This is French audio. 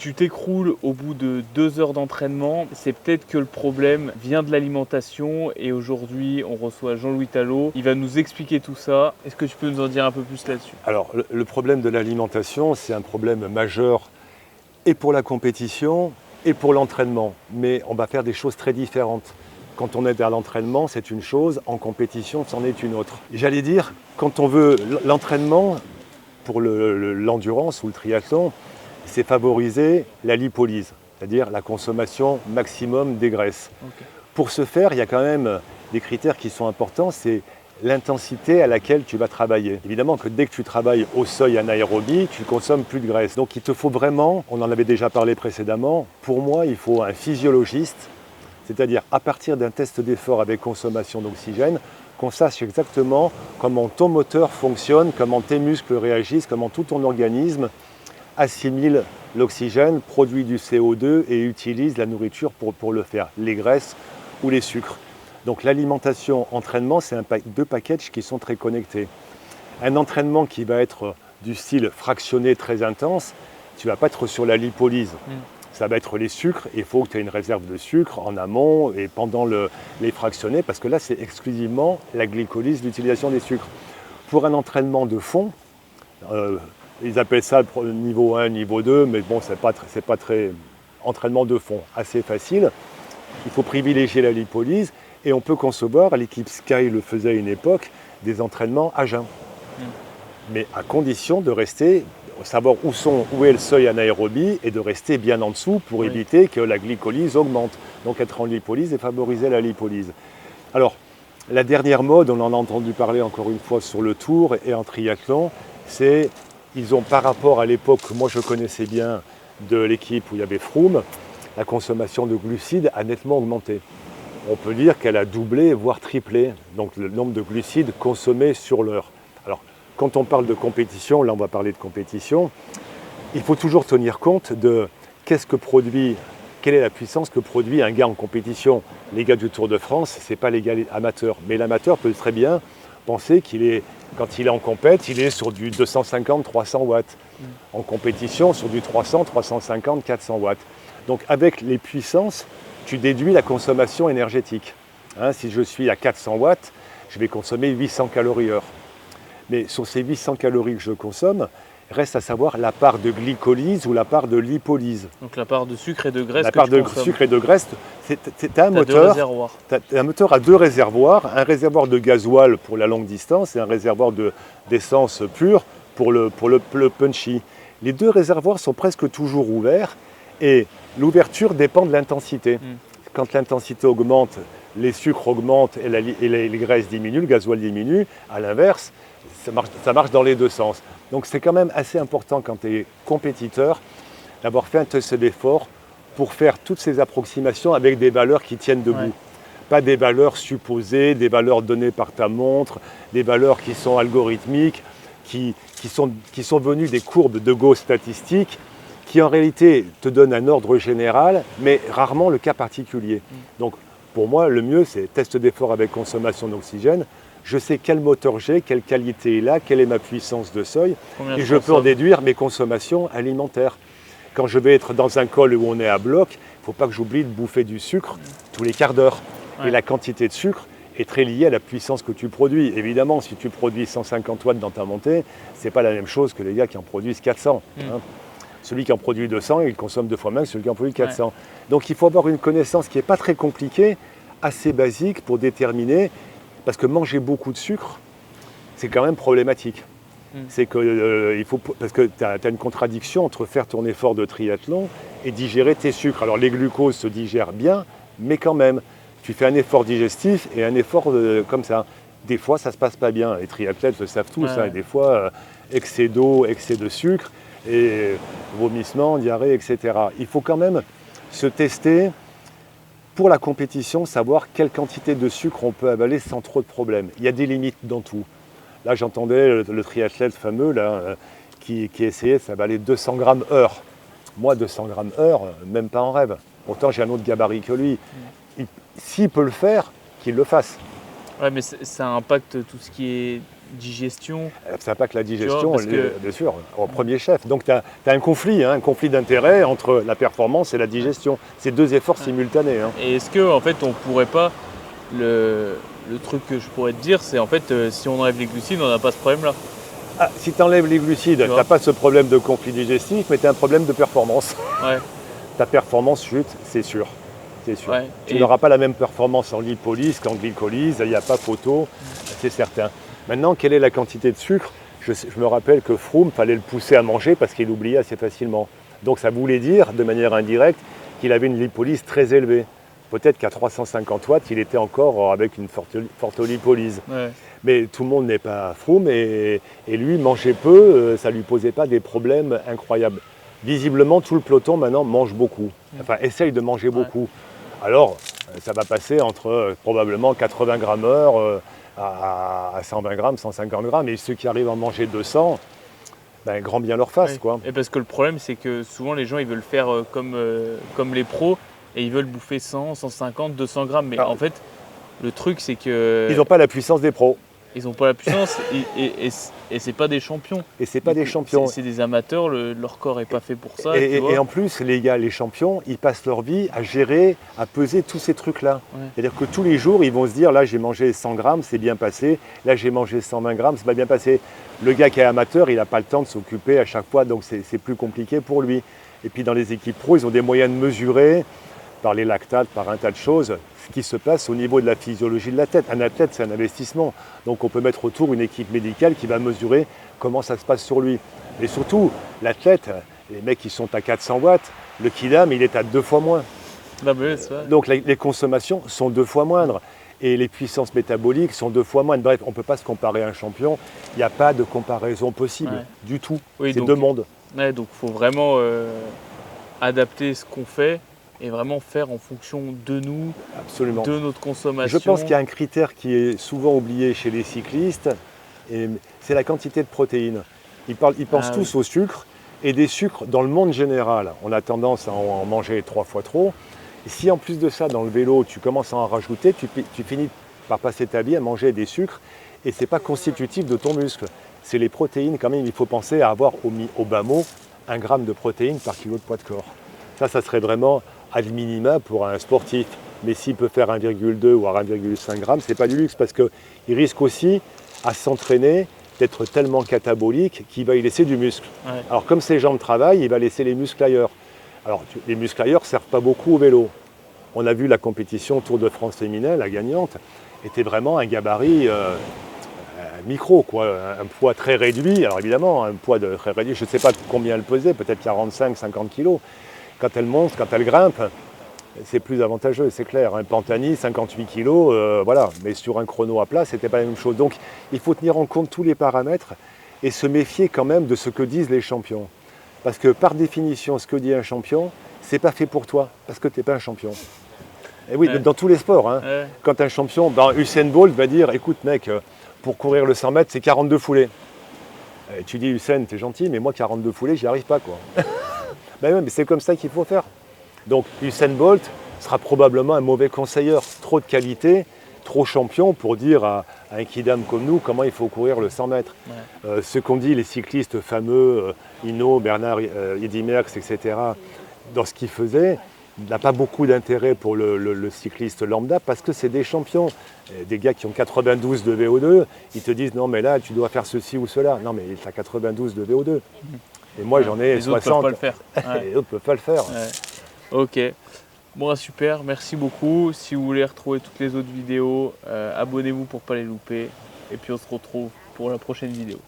Tu t'écroules au bout de 2 heures d'entraînement. C'est peut-être que le problème vient de l'alimentation et aujourd'hui, on reçoit Jean-Louis Tallot. Il va nous expliquer tout ça. Est-ce que tu peux nous en dire un peu plus là-dessus? Alors, le problème de l'alimentation, c'est un problème majeur et pour la compétition et pour l'entraînement. Mais on va faire des choses très différentes. Quand on est à l'entraînement, c'est une chose, en compétition, c'en est une autre. J'allais dire, quand on veut l'entraînement pour l'endurance ou le triathlon, c'est favoriser la lipolyse, c'est-à-dire la consommation maximum des graisses. Ok. Pour ce faire, il y a quand même des critères qui sont importants, c'est l'intensité à laquelle tu vas travailler. Évidemment que dès que tu travailles au seuil anaérobie, tu consommes plus de graisse. Donc il te faut vraiment, on en avait déjà parlé précédemment, pour moi il faut un physiologiste, c'est-à-dire à partir d'un test d'effort avec consommation d'oxygène, qu'on sache exactement comment ton moteur fonctionne, comment tes muscles réagissent, comment tout ton organisme assimile l'oxygène, produit du CO2 et utilise la nourriture pour le faire, les graisses ou les sucres. Donc l'alimentation, entraînement, c'est deux packages qui sont très connectés. Un entraînement qui va être du style fractionné très intense, tu ne vas pas être sur la lipolyse. Ça va être les sucres, et il faut que tu aies une réserve de sucre en amont et pendant les fractionnés, parce que là c'est exclusivement la glycolyse, l'utilisation des sucres. Pour un entraînement de fond, ils appellent ça le niveau 1, niveau 2, mais bon, c'est pas très entraînement de fond, assez facile. Il faut privilégier la lipolyse et on peut concevoir, l'équipe Sky le faisait à une époque, des entraînements à jeun. Mais à condition de rester, savoir où est le seuil anaérobie et de rester bien en dessous pour éviter que la glycolyse augmente. Donc être en lipolyse et favoriser la lipolyse. Alors, la dernière mode, on en a entendu parler encore une fois sur le tour et en triathlon, c'est ils ont par rapport à l'époque que moi je connaissais bien de l'équipe où il y avait Froome, la consommation de glucides a nettement augmenté. On peut dire qu'elle a doublé, voire triplé, donc le nombre de glucides consommés sur l'heure. Alors, quand on parle de compétition, là on va parler de compétition, il faut toujours tenir compte de quelle est la puissance que produit un gars en compétition. Les gars du Tour de France, ce n'est pas les gars amateurs, mais l'amateur peut très bien penser quand il est en compète, il est sur du 250-300 watts. En compétition, sur du 300, 350, 400 watts. Donc avec les puissances, tu déduis la consommation énergétique. Si je suis à 400 watts, je vais consommer 800 calories heure. Mais sur ces 800 calories que je consomme, reste à savoir la part de glycolyse ou la part de lipolyse. Donc la part de sucre et de graisse La que part tu de consommes. sucre et de graisse, c'est un T'as deux moteur. réservoirs. Un moteur à deux réservoirs, un réservoir de gasoil pour la longue distance et un réservoir d'essence pure pour le punchy. Les deux réservoirs sont presque toujours ouverts et l'ouverture dépend de l'intensité. Quand l'intensité augmente, les sucres augmentent et les graisses diminuent, le gasoil diminue. À l'inverse, ça marche dans les deux sens. Donc c'est quand même assez important quand tu es compétiteur d'avoir fait un test d'effort pour faire toutes ces approximations avec des valeurs qui tiennent debout. Ouais. Pas des valeurs supposées, des valeurs données par ta montre, des valeurs qui sont algorithmiques, qui sont venues des courbes de Gauss statistiques, qui en réalité te donnent un ordre général, mais rarement le cas particulier. Donc pour moi, le mieux, c'est test d'effort avec consommation d'oxygène. Je sais quel moteur j'ai, quelle qualité est là, quelle est ma puissance de seuil, et je peux en déduire mes consommations alimentaires. Quand je vais être dans un col où on est à bloc, il ne faut pas que j'oublie de bouffer du sucre tous les quarts d'heure. Ouais. Et la quantité de sucre est très liée à la puissance que tu produis. Évidemment, si tu produis 150 watts dans ta montée, ce n'est pas la même chose que les gars qui en produisent 400. Celui qui en produit 200, il consomme 2 fois moins que celui qui en produit 400. Ouais. Donc il faut avoir une connaissance qui n'est pas très compliquée, assez basique pour déterminer, parce que manger beaucoup de sucre, c'est quand même problématique. C'est que, parce que tu as une contradiction entre faire ton effort de triathlon et digérer tes sucres. Alors les glucoses se digèrent bien, mais quand même, tu fais un effort digestif et un effort comme ça. Des fois, ça ne se passe pas bien. Les triathlètes le savent tous. Et des fois, excès d'eau, excès de sucre, et vomissements, diarrhée, etc. Il faut quand même se tester pour la compétition, savoir quelle quantité de sucre on peut avaler sans trop de problèmes. Il y a des limites dans tout. Là, j'entendais le triathlète fameux là, qui essayait d'avaler 200 grammes heure. Moi, 200 grammes heure, même pas en rêve. Pourtant, j'ai un autre gabarit que lui. S'il peut le faire, qu'il le fasse. Ouais, mais ça impacte tout ce qui est digestion. Ça impacte la digestion, Tu vois, parce que- bien sûr, au premier chef. Donc tu as un conflit d'intérêt entre la performance et la digestion. C'est deux efforts simultanés. Hein. Et est-ce que en fait on pourrait pas le truc que je pourrais te dire, c'est en fait si on enlève les glucides, on n'a pas ce problème-là. Ah, si tu enlèves les glucides, tu vois. n'as pas ce problème de conflit digestif, mais tu as un problème de performance. Ouais. Ta performance chute, c'est sûr. C'est sûr. Ouais. Tu Et- n'auras pas la même performance en lipolyse qu'en glycolyse, il n'y a pas photo, c'est certain. Maintenant, quelle est la quantité de sucre? Je me rappelle que Froome, fallait le pousser à manger parce qu'il oubliait assez facilement. Donc ça voulait dire, de manière indirecte, qu'il avait une lipolyse très élevée. Peut-être qu'à 350 watts, il était encore avec une forte lipolyse. Ouais. Mais tout le monde n'est pas Froome et lui, manger peu, ça ne lui posait pas des problèmes incroyables. Visiblement, tout le peloton maintenant mange beaucoup, enfin essaye de manger beaucoup. Alors, ça va passer entre probablement 80 grammes heure à 120 grammes, 150 grammes. Et ceux qui arrivent à en manger 200, ben, grand bien leur face. Ouais. Quoi. Et parce que le problème, c'est que souvent les gens ils veulent faire comme les pros et ils veulent bouffer 100, 150, 200 grammes. Mais Ah. en fait, le truc, c'est que Ils n'ont pas la puissance des pros. ils n'ont pas la puissance et c'est pas des champions. Et c'est pas des champions. C'est des amateurs, leur corps n'est pas fait pour ça. Et, tu vois. et en plus, les gars, les champions, ils passent leur vie à gérer, à peser tous ces trucs-là. Ouais. C'est-à-dire que tous les jours, ils vont se dire, là j'ai mangé 100 grammes, c'est bien passé. Là j'ai mangé 120 grammes, c'est pas bien passé. Le gars qui est amateur, il n'a pas le temps de s'occuper à chaque fois, donc c'est plus compliqué pour lui. Et puis dans les équipes pro, ils ont des moyens de mesurer, par les lactates, par un tas de choses, ce qui se passe au niveau de la physiologie de la tête. Un athlète, c'est un investissement. Donc on peut mettre autour une équipe médicale qui va mesurer comment ça se passe sur lui. Et surtout, l'athlète, les mecs qui sont à 400 watts, le kidam, il est à 2 fois moins. Non, mais ouais, c'est vrai. Donc les consommations sont 2 fois moindres. Et les puissances métaboliques sont 2 fois moindres. Bref, on ne peut pas se comparer à un champion. Il n'y a pas de comparaison possible Ouais. du tout. Oui, C'est donc- deux mondes. Ouais, donc il faut vraiment adapter ce qu'on fait et vraiment faire en fonction de nous, Absolument. de notre consommation. Je pense qu'il y a un critère qui est souvent oublié chez les cyclistes, et c'est la quantité de protéines. Ils pensent Ah tous au sucre, et des sucres, dans le monde général, on a tendance à en manger 3 fois trop. Et si en plus de ça, dans le vélo, tu commences à en rajouter, tu finis par passer ta vie à manger des sucres, et ce n'est pas constitutif de ton muscle. C'est les protéines, quand même, il faut penser à avoir au bas mot 1 gramme de protéines par kilo de poids de corps. Ça serait vraiment ad minima pour un sportif. Mais s'il peut faire 1,2 ou 1,5 g, ce n'est pas du luxe parce qu'il risque aussi à s'entraîner, d'être tellement catabolique qu'il va y laisser du muscle. Ouais. Alors comme ses jambes travaillent, il va laisser les muscles ailleurs. Alors les muscles ailleurs ne servent pas beaucoup au vélo. On a vu la compétition Tour de France féminin, la gagnante, était vraiment un gabarit micro, quoi, un poids très réduit. Alors évidemment, un poids très réduit, je ne sais pas combien elle pesait, peut-être 45, 50 kilos. Quand elle monte, quand elle grimpe, c'est plus avantageux, c'est clair. Un Pantani, 58 kg, voilà. Mais sur un chrono à plat, ce n'était pas la même chose. Donc, il faut tenir en compte tous les paramètres et se méfier quand même de ce que disent les champions. Parce que par définition, ce que dit un champion, c'est pas fait pour toi, parce que tu n'es pas un champion. Et oui, Ouais. dans tous les sports. Hein. Ouais. Quand un champion, Usain Bolt va dire, écoute mec, pour courir le 100 mètres, c'est 42 foulées. Et tu dis, Usain, t'es gentil, mais moi, 42 foulées, j'y arrive pas, quoi. Ben oui, mais c'est comme ça qu'il faut faire. Donc Usain Bolt sera probablement un mauvais conseiller. Trop de qualité, trop champion pour dire à un kidam comme nous comment il faut courir le 100 mètres. Ouais. Ce qu'ont dit les cyclistes fameux, Hinault, Bernard, Eddy Merckx, etc., dans ce qu'ils faisaient, n'a pas beaucoup d'intérêt pour le cycliste lambda parce que c'est des champions. Des gars qui ont 92 de VO2, ils te disent non mais là tu dois faire ceci ou cela. Non mais tu as 92 de VO2. Et moi j'en ai Les 60. autres peuvent pas le faire. Ouais. Et les autres ne peuvent pas le faire. Ouais. Ok. Bon, super, merci beaucoup. Si vous voulez retrouver toutes les autres vidéos, abonnez-vous pour ne pas les louper. Et puis on se retrouve pour la prochaine vidéo.